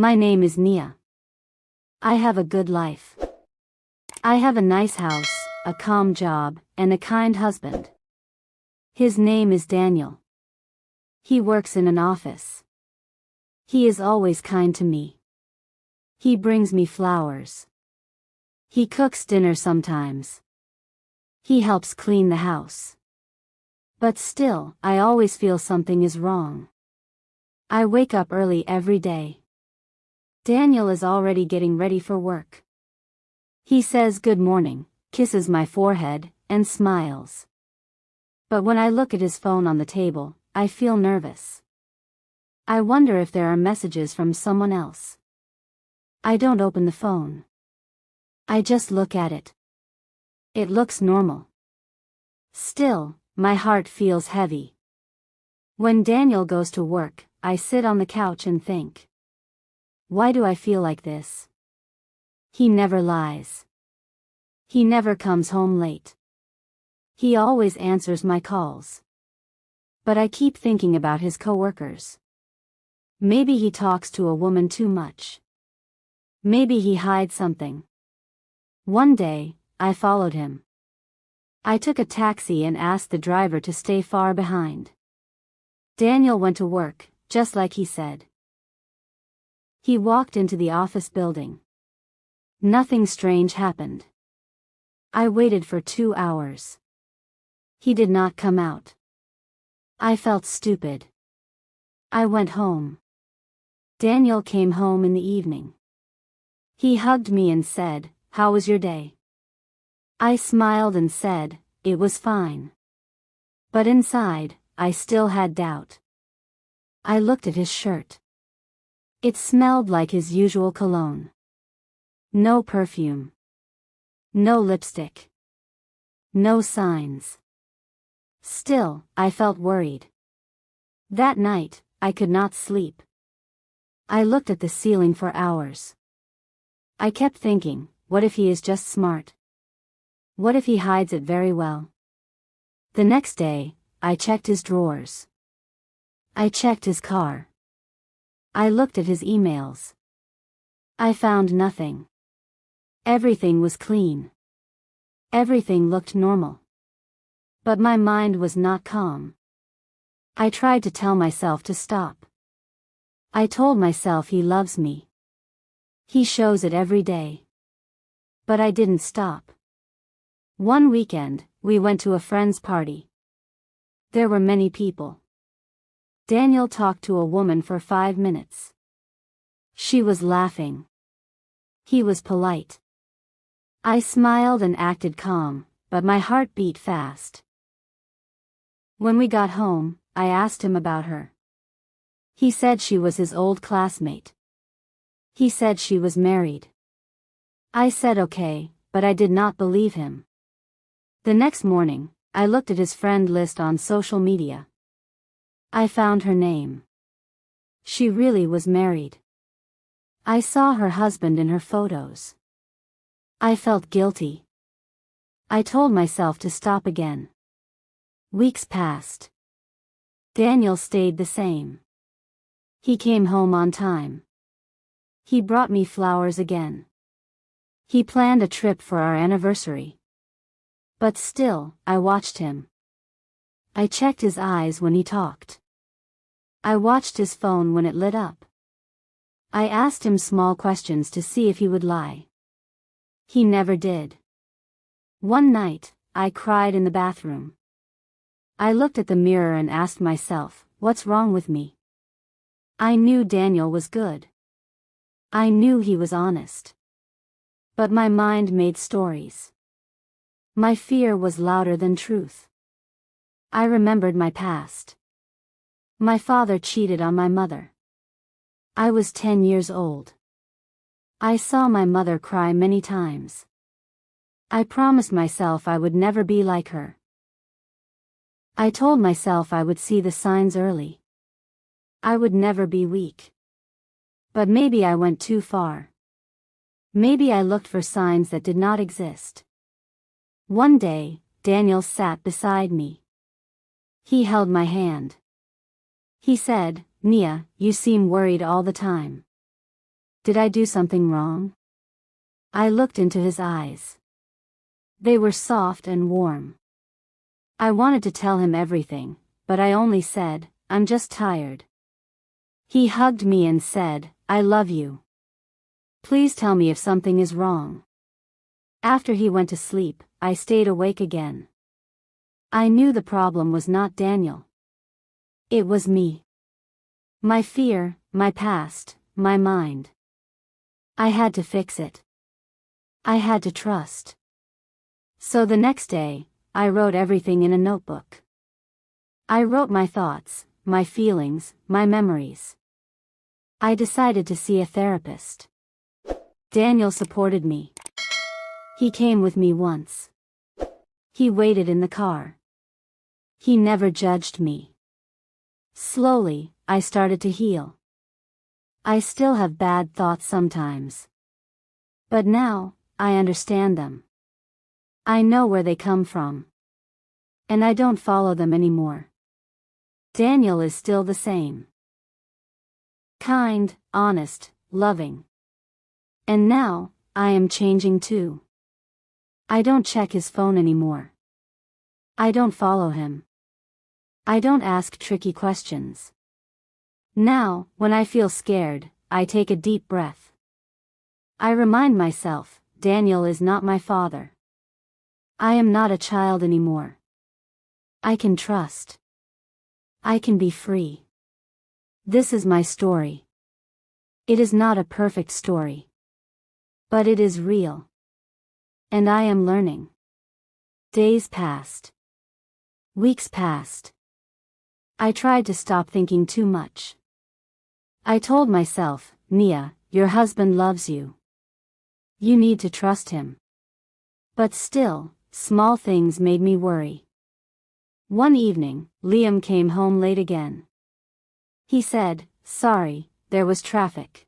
My name is Nia. I have a good life. I have a nice house, a calm job, and a kind husband. His name is Daniel. He works in an office. He is always kind to me. He brings me flowers. He cooks dinner sometimes. He helps clean the house. But still, I always feel something is wrong. I wake up early every day. Daniel is already getting ready for work. He says good morning, kisses my forehead, and smiles. But when I look at his phone on the table, I feel nervous. I wonder if there are messages from someone else. I don't open the phone. I just look at it. It looks normal. Still, my heart feels heavy. When Daniel goes to work, I sit on the couch and think. Why do I feel like this? He never lies. He never comes home late. He always answers my calls. But I keep thinking about his coworkers. Maybe he talks to a woman too much. Maybe he hides something. One day, I followed him. I took a taxi and asked the driver to stay far behind. Daniel went to work, just like he said. He walked into the office building. Nothing strange happened. I waited for 2 hours. He did not come out. I felt stupid. I went home. Daniel came home in the evening. He hugged me and said, "How was your day?" I smiled and said, "It was fine." But inside, I still had doubt. I looked at his shirt. It smelled like his usual cologne. No perfume. No lipstick. No signs. Still, I felt worried. That night, I could not sleep. I looked at the ceiling for hours. I kept thinking, what if he is just smart? What if he hides it very well? The next day, I checked his drawers. I checked his car. I looked at his emails. I found nothing. Everything was clean. Everything looked normal. But my mind was not calm. I tried to tell myself to stop. I told myself he loves me. He shows it every day. But I didn't stop. One weekend, we went to a friend's party. There were many people. Daniel talked to a woman for 5 minutes. She was laughing. He was polite. I smiled and acted calm, but my heart beat fast. When we got home, I asked him about her. He said she was his old classmate. He said she was married. I said okay, but I did not believe him. The next morning, I looked at his friend list on social media. I found her name. She really was married. I saw her husband in her photos. I felt guilty. I told myself to stop again. Weeks passed. Daniel stayed the same. He came home on time. He brought me flowers again. He planned a trip for our anniversary. But still, I watched him. I checked his eyes when he talked. I watched his phone when it lit up. I asked him small questions to see if he would lie. He never did. One night, I cried in the bathroom. I looked at the mirror and asked myself, what's wrong with me? I knew Daniel was good. I knew he was honest. But my mind made stories. My fear was louder than truth. I remembered my past. My father cheated on my mother. I was 10 years old. I saw my mother cry many times. I promised myself I would never be like her. I told myself I would see the signs early. I would never be weak. But maybe I went too far. Maybe I looked for signs that did not exist. One day, Daniel sat beside me. He held my hand. He said, "Nia, you seem worried all the time. Did I do something wrong? I looked into his eyes. They were soft and warm. I wanted to tell him everything, but I only said, I'm just tired. He hugged me and said, I love you. Please tell me if something is wrong. After he went to sleep, I stayed awake again. I knew the problem was not Daniel. It was me. My fear, my past, my mind. I had to fix it. I had to trust. So the next day, I wrote everything in a notebook. I wrote my thoughts, my feelings, my memories. I decided to see a therapist. Daniel supported me. He came with me once. He waited in the car. He never judged me. Slowly, I started to heal. I still have bad thoughts sometimes. But now, I understand them. I know where they come from. And I don't follow them anymore. Daniel is still the same. Kind, honest, loving. And now, I am changing too. I don't check his phone anymore. I don't follow him. I don't ask tricky questions. Now, when I feel scared, I take a deep breath. I remind myself, Daniel is not my father. I am not a child anymore. I can trust. I can be free. This is my story. It is not a perfect story. But it is real. And I am learning. Days passed. Weeks passed. I tried to stop thinking too much. I told myself, Nia, your husband loves you. You need to trust him. But still, small things made me worry. One evening, Liam came home late again. He said, sorry, there was traffic.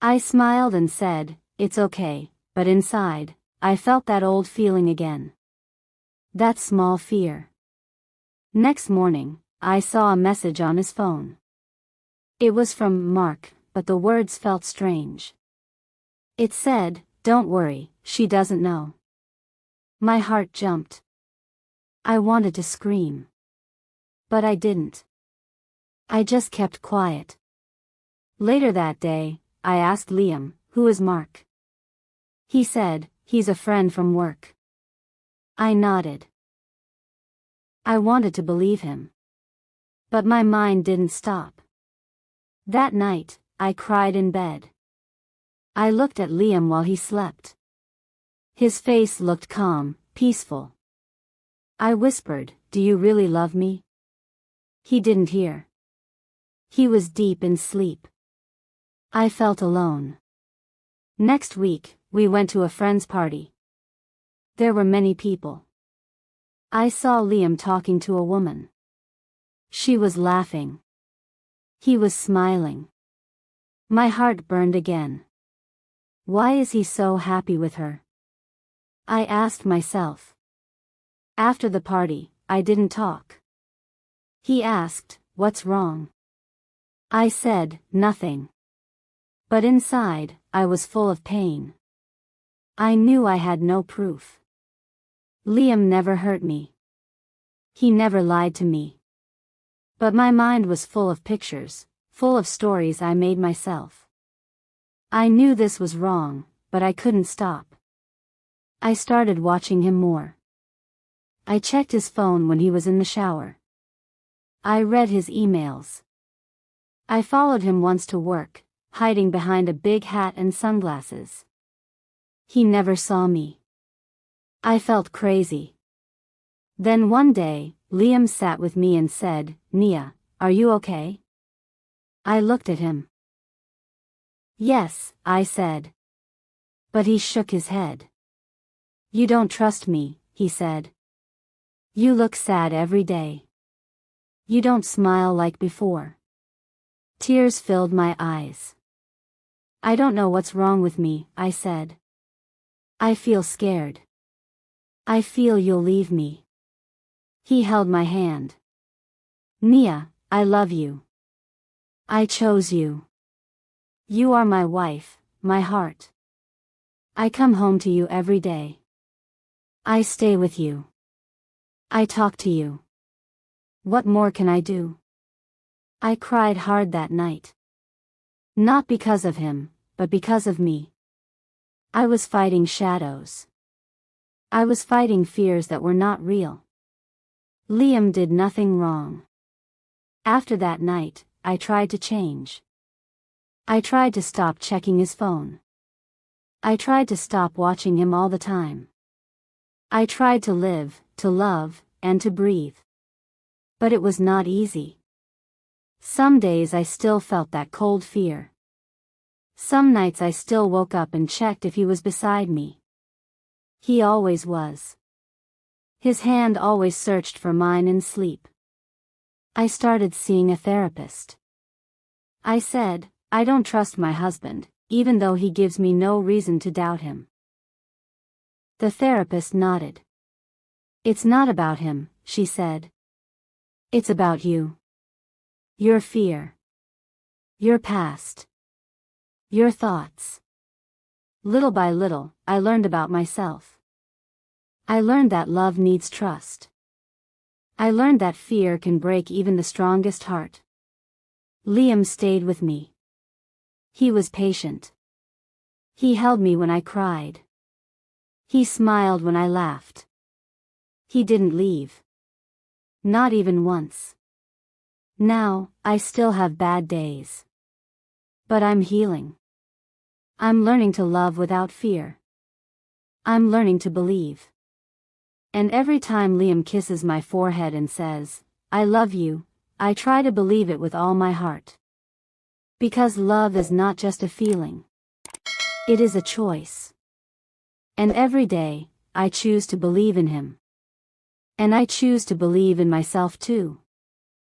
I smiled and said, it's okay, but inside, I felt that old feeling again. That small fear. Next morning, I saw a message on his phone. It was from Mark, but the words felt strange. It said, don't worry, she doesn't know. My heart jumped. I wanted to scream. But I didn't. I just kept quiet. Later that day, I asked Liam, who is Mark? He said, he's a friend from work. I nodded. I wanted to believe him. But my mind didn't stop. That night, I cried in bed. I looked at Liam while he slept. His face looked calm, peaceful. I whispered, do you really love me? He didn't hear. He was deep in sleep. I felt alone. Next week, we went to a friend's party. There were many people. I saw Liam talking to a woman. She was laughing. He was smiling. My heart burned again. Why is he so happy with her? I asked myself. After the party, I didn't talk. He asked, what's wrong? I said, nothing. But inside, I was full of pain. I knew I had no proof. Liam never hurt me. He never lied to me. But my mind was full of pictures, full of stories I made myself. I knew this was wrong, but I couldn't stop. I started watching him more. I checked his phone when he was in the shower. I read his emails. I followed him once to work, hiding behind a big hat and sunglasses. He never saw me. I felt crazy. Then one day, Liam sat with me and said, Nia, are you okay? I looked at him. Yes, I said. But he shook his head. You don't trust me, he said. You look sad every day. You don't smile like before. Tears filled my eyes. I don't know what's wrong with me, I said. I feel scared. I feel you'll leave me. He held my hand. Nia, I love you. I chose you. You are my wife, my heart. I come home to you every day. I stay with you. I talk to you. What more can I do? I cried hard that night. Not because of him, but because of me. I was fighting shadows. I was fighting fears that were not real. Liam did nothing wrong. After that night, I tried to change. I tried to stop checking his phone. I tried to stop watching him all the time. I tried to live, to love, and to breathe. But it was not easy. Some days I still felt that cold fear. Some nights I still woke up and checked if he was beside me. He always was. His hand always searched for mine in sleep. I started seeing a therapist. I said, I don't trust my husband, even though he gives me no reason to doubt him. The therapist nodded. It's not about him, she said. It's about you. Your fear. Your past. Your thoughts. Little by little, I learned about myself. I learned that love needs trust. I learned that fear can break even the strongest heart. Liam stayed with me. He was patient. He held me when I cried. He smiled when I laughed. He didn't leave. Not even once. Now, I still have bad days. But I'm healing. I'm learning to love without fear. I'm learning to believe. And every time Liam kisses my forehead and says, I love you, I try to believe it with all my heart. Because love is not just a feeling. It is a choice. And every day, I choose to believe in him. And I choose to believe in myself too.